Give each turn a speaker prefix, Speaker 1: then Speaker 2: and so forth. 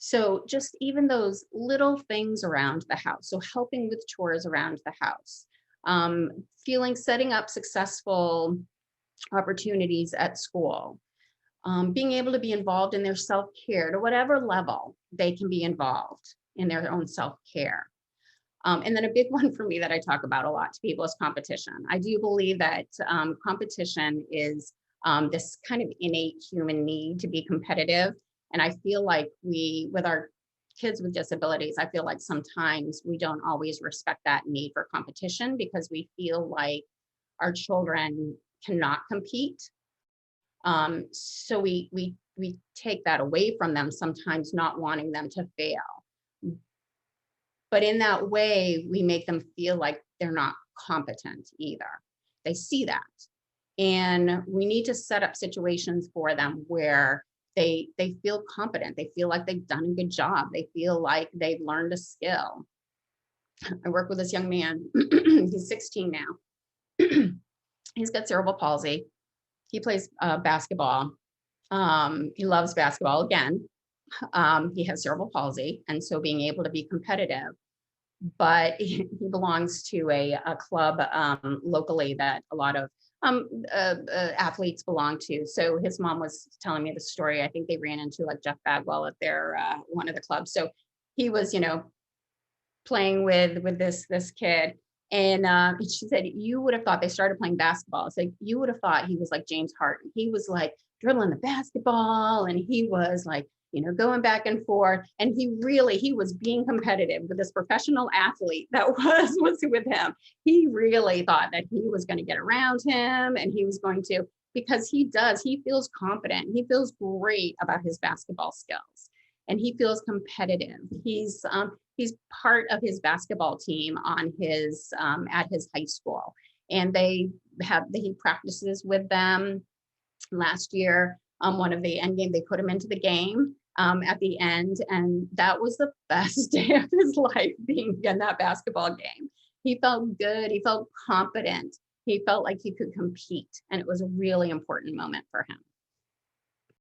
Speaker 1: So just even those little things around the house. So helping with chores around the house, setting up successful opportunities at school, being able to be involved in their self-care to whatever level they can be involved in their own self-care. And then a big one for me that I talk about a lot to people is competition. I do believe that competition is this kind of innate human need to be competitive. And I feel like with our kids with disabilities, I feel like sometimes we don't always respect that need for competition because we feel like our children cannot compete. So we take that away from them, sometimes not wanting them to fail. But in that way, we make them feel like they're not competent either. They see that. And we need to set up situations for them where they feel competent. They feel like they've done a good job. They feel like they've learned a skill. I work with this young man. He's 16 now. He's got cerebral palsy. He plays basketball. He loves basketball again. He has cerebral palsy. And so being able to be competitive, but he belongs to a club locally that a lot of athletes belong to. So his mom was telling me the story. I think they ran into like Jeff Bagwell at their one of the clubs. So he was, playing with this kid, and she said you would have thought they started playing basketball. It's like you would have thought he was like James Harden. He was like dribbling the basketball, and he was like going back and forth. And he was being competitive with this professional athlete that was with him. He really thought that he was going to get around him and he was going to, because he feels confident. He feels great about his basketball skills and he feels competitive. He's part of his basketball team on his, at his high school. And he practices with them. Last year, one of the end game, they put him into the game at the end, and that was the best day of his life, being in that basketball game. He felt good. He felt confident. He felt like he could compete, and it was a really important moment for him.